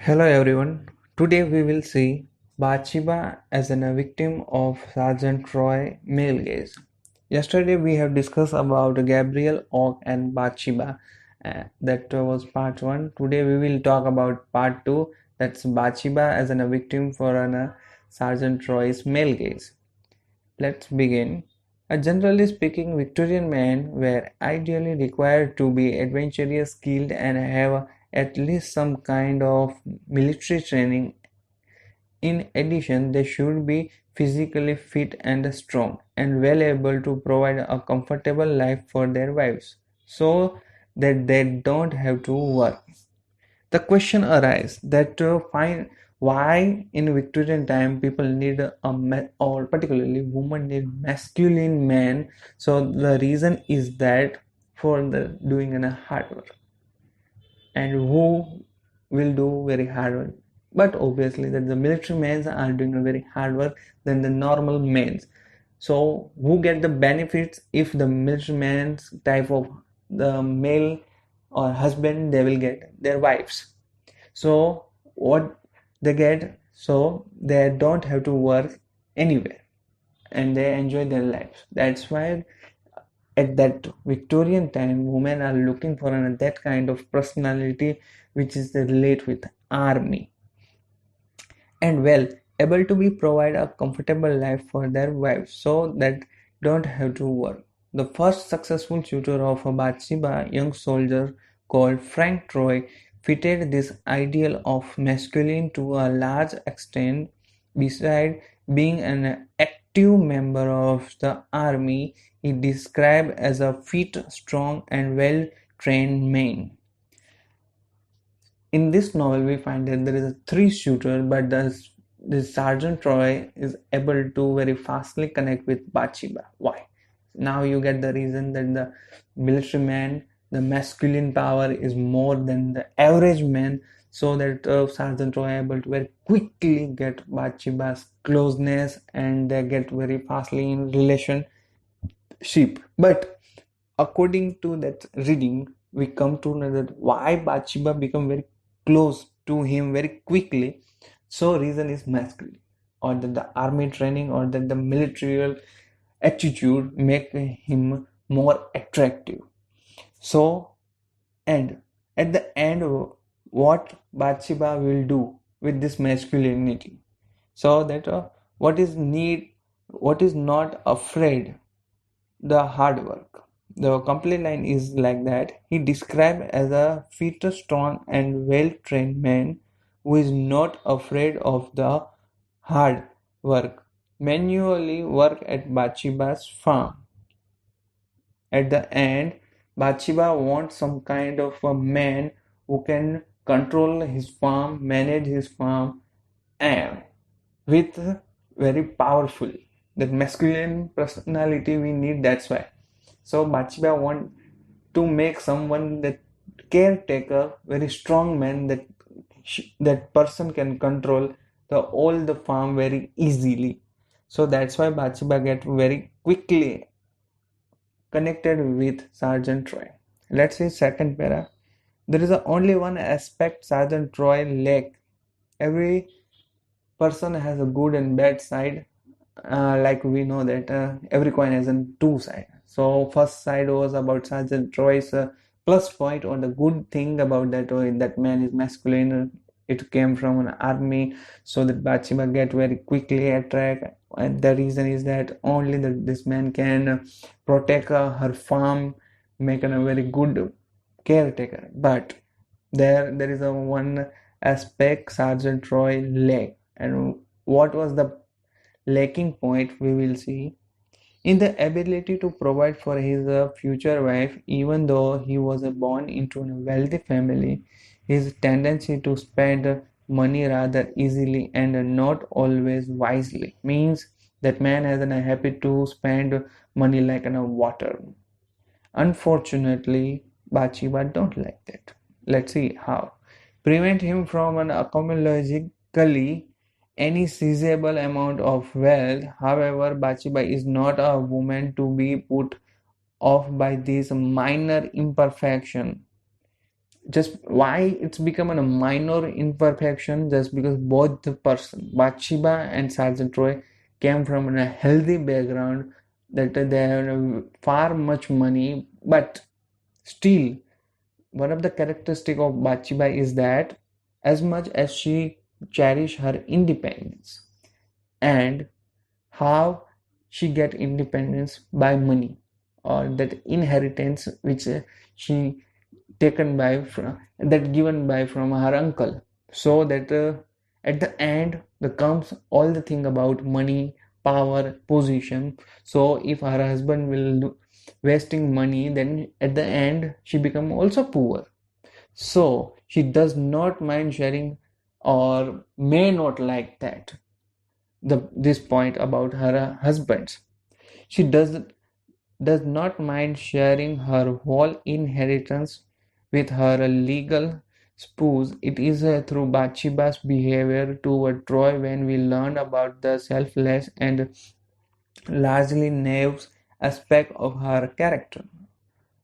Hello everyone. Today we will see Bathsheba as a victim of Sergeant Troy male gaze. Yesterday we have discussed about Gabriel Oak and Bathsheba. That was part 1. Today we will talk about part 2. That's Bathsheba as a victim for Sergeant Troy's male gaze. Let's begin. Generally speaking, Victorian men were ideally required to be adventurous, skilled, and have at least some kind of military training. In addition, they should be physically fit and strong, and well able to provide a comfortable life for their wives, so that they don't have to work. The question arises that to find why in Victorian time people need or particularly women need masculine men. So the reason is that for the doing a hard work, and who will do very hard work. But obviously that the military men are doing a very hard work than the normal men. So who get the benefits if the military man's type of the male or husband, they will get their wives. So what they get, so they don't have to work anywhere and they enjoy their lives. That's why at that Victorian time women are looking for that kind of personality which is relate with army and well able to be provide a comfortable life for their wives so that don't have to work. The first successful tutor of a Bathsheba young soldier called Frank Troy fitted this ideal of masculine to a large extent. Beside being an active member of the army, he described as a fit, strong, and well-trained man. In this novel, we find that there is a three shooter, but the Sergeant Troy is able to very fastly connect with Bathsheba. Why? Now you get the reason that the military man, the masculine power is more than the average man, so that Sergeant Troy able to very quickly get Bathsheba's closeness and they get very fastly in relationship. But according to that reading, we come to know that why Bathsheba become very close to him very quickly. So reason is masculine, or that the army training or that the military attitude make him more attractive. So and at the end, what Bathsheba will do with this masculinity? So that what is not afraid the hard work. The complete line is like that. He described as a fit, strong, and well-trained man who is not afraid of the hard work. Manually work at Bathsheba's farm. At the end, Bathsheba wants some kind of a man who can control his farm, manage his farm, and with very powerful. That masculine personality we need, that's why. So Bathsheba want to make someone that caretaker, very strong man that that person can control the all the farm very easily. So that's why Bathsheba get very quickly connected with Sergeant Troy. Let's see second para. There is only one aspect Sergeant Troy lack. Every person has a good and bad side. Like we know that every coin has a two side. So first side was about Sergeant Troy's plus point or the good thing about that that man is masculine. It came from an army, so that Bathsheba get very quickly attract. And the reason is that only this man can protect her farm, make a very good caretaker. But there is a one aspect Sergeant Troy lack, and what was the lacking point we will see in the ability to provide for his future wife. Even though he was born into a wealthy family, his tendency to spend money rather easily and not always wisely means that man has a habit to spend money like water. Unfortunately, Bathsheba don't like that. Let's see how. Prevent him from an accumulatively any sizable amount of wealth. However, Bathsheba is not a woman to be put off by this minor imperfection. Just why it's become a minor imperfection, just because both the person Bathsheba and Sergeant Troy came from a healthy background, that they have far much money, but still one of the characteristic of Bathsheba is that as much as she cherish her independence, and how she get independence by money, or that inheritance which she taken by from that given by from her uncle, so that at the end the comes all the thing about money, power, position. So if her husband will wasting money, then at the end she become also poor. So she does not mind sharing, or may not like that, this point about her husbands. She does not mind sharing her whole inheritance with her legal spouse. It is through Bathsheba's behavior toward Troy when we learn about the selfless and largely naive aspect of her character.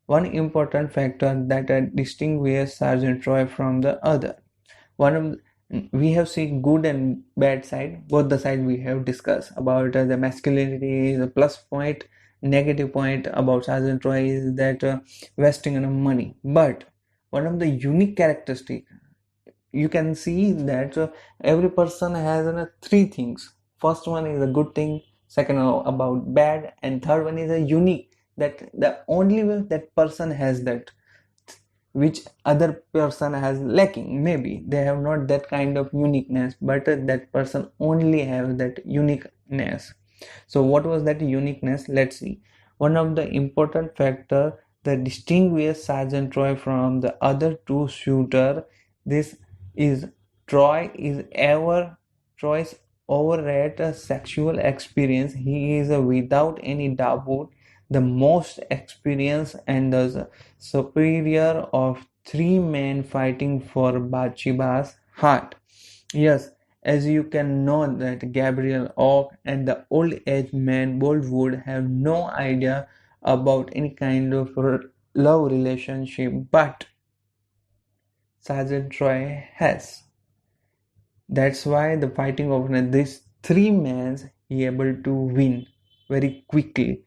One important factor that distinguishes Sergeant Troy from the other. One of We have seen good and bad side, both the side we have discussed about the masculinity, the plus point, negative point about Sergeant Troy is that wasting on money. But one of the unique characteristic, you can see that every person has three things. First one is a good thing, second about bad, and third one is a unique, that the only way that person has that, which other person has lacking. Maybe they have not that kind of uniqueness, but that person only have that uniqueness. So what was that uniqueness? Let's see. One of the important factor that distinguishes Sergeant Troy from the other two shooter, this is Troy's overrated sexual experience. He is without any doubt the most experienced and the superior of three men fighting for Bathsheba's heart. Yes, as you can know that Gabriel Oak and the old-age man Boldwood have no idea about any kind of love relationship, but Sergeant Troy has. That's why the fighting of these three men he able to win very quickly.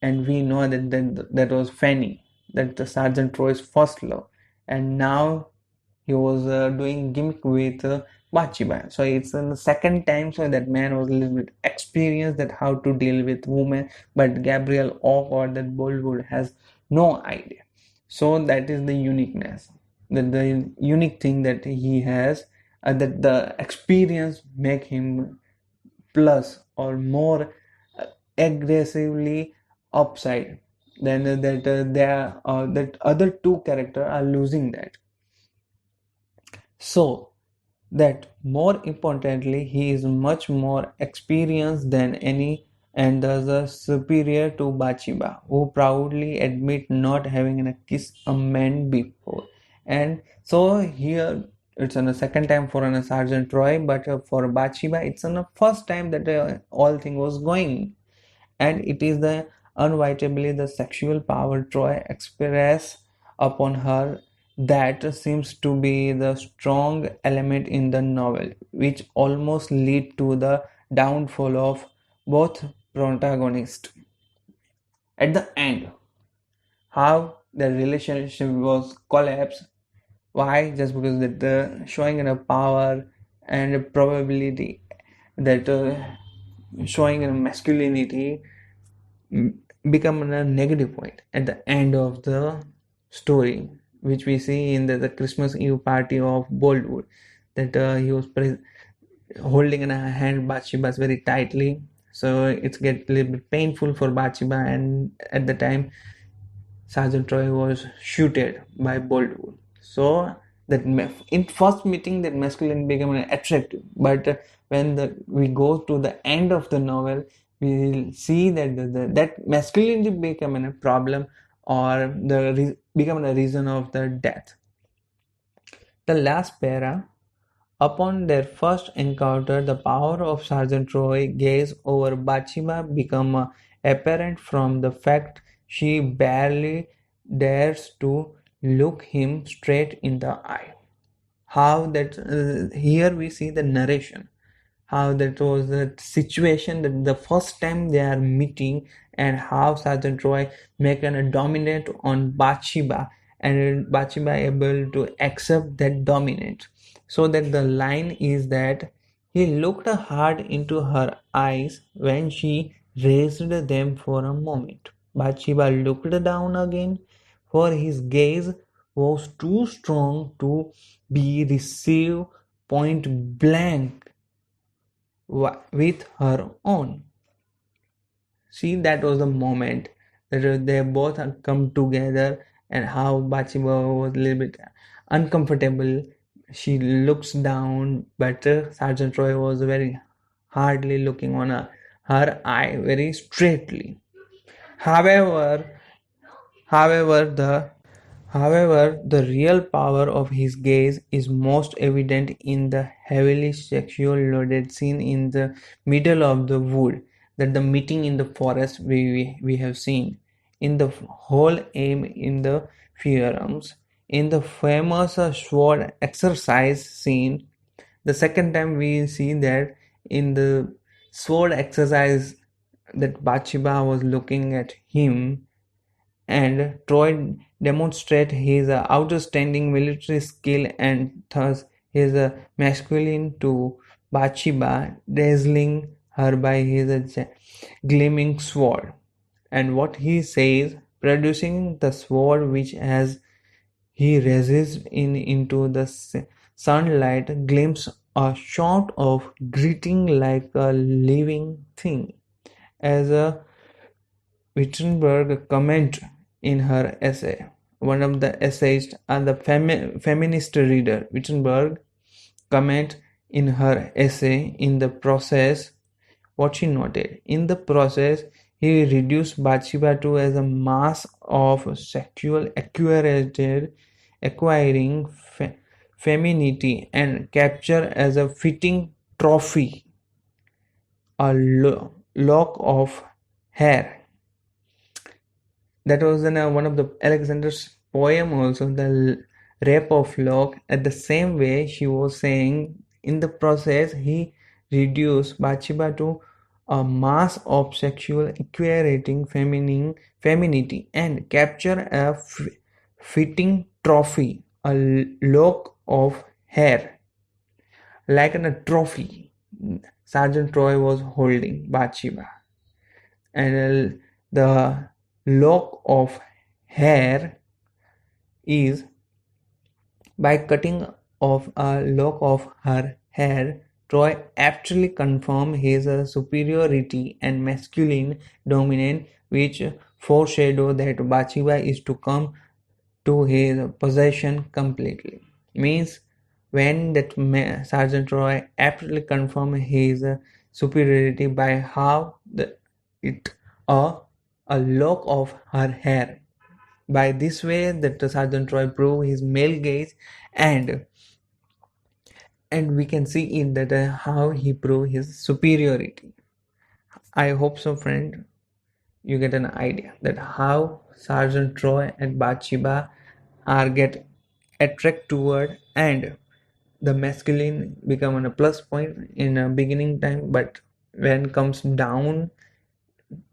And we know that was Fanny, that the Sergeant Troy's first love, and now he was doing gimmick with Bathsheba. So it's the second time, so that man was a little bit experienced that how to deal with women, but Gabriel Oak or that Boldwood has no idea. So that is the uniqueness, the unique thing that he has, that the experience make him plus or more aggressively upside than that other two characters are losing that. So that more importantly, he is much more experienced than any, and thus superior to Bathsheba, who proudly admit not having kissed a man before. And so here it's on the second time for an Sergeant Troy, but for Bathsheba it's on the first time that all thing was going. And it is the unavoidably the sexual power Troy express upon her that seems to be the strong element in the novel, which almost lead to the downfall of both protagonists. At the end, how the relationship was collapsed. Why? Just because that the showing in a power and a probability, that showing in masculinity become a negative point at the end of the story, which we see in the Christmas Eve party of Boldwood, that he was holding in a hand Bathsheba very tightly. So it's get a little bit painful for Bathsheba, and at the time Sergeant Troy was shooted by Boldwood. So that in first meeting that masculine became attractive, but when we go to the end of the novel, we will see that that masculinity become a problem, or become a reason of the death. The last para. Upon their first encounter, the power of Sergeant Troy gaze over Bathsheba become apparent from the fact she barely dares to look him straight in the eye. How that here we see the narration, how that was the situation that the first time they are meeting, and how Sergeant Roy making a dominant on Bathsheba, and Bathsheba able to accept that dominant. So that the line is that he looked hard into her eyes when she raised them for a moment. Bathsheba looked down again, for his gaze was too strong to be received point blank with her own. See, that was the moment that they both had come together, and how Bathsheba was a little bit uncomfortable. She looks down, but Sergeant Roy was very hardly looking on her eye very straightly. However, However, the real power of his gaze is most evident in the heavily sexual loaded scene in the middle of the wood, that the meeting in the forest we have seen, in the whole aim in the firearms, in the famous sword exercise scene. The second time we see that in the sword exercise, that Bathsheba was looking at him, and Troy demonstrates his outstanding military skill and thus his masculine to Bathsheba, dazzling her by his gleaming sword. And what he says, producing the sword which as he resists into the sunlight gleams a short of greeting like a living thing. As a Wittenberg comment in her essay. One of the essayists and the feminist reader, Wittenberg, comment in her essay in the process what she noted. In the process, he reduced Bathsheba to as a mass of sexual acquiring femininity and capture as a fitting trophy, a lock of hair. That was in one of the Alexander's poem also, the rape of Locke. At the same way, she was saying in the process he reduced Bathsheba to a mass of sexual acquiring femininity and capture a fitting trophy, a lock of hair, like a trophy. Sergeant Troy was holding Bathsheba, and the lock of hair is by cutting off a lock of her hair. Troy aptly confirmed his superiority and masculine dominance, which foreshadow that Bathsheba is to come to his possession completely. Means when that Sergeant Roy aptly confirmed his superiority by how it a lock of her hair. By this way, that Sergeant Roy proved his male gaze, and we can see in that how he proved his superiority. I hope so, friend, you get an idea that how Sergeant Troy and Bathsheba are get attract toward, and the masculine become a plus point in a beginning time, but when comes down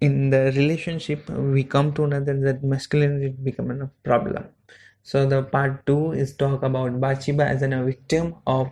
in the relationship we come to another that masculinity become a problem. So the part 2 is talk about Bathsheba as a victim of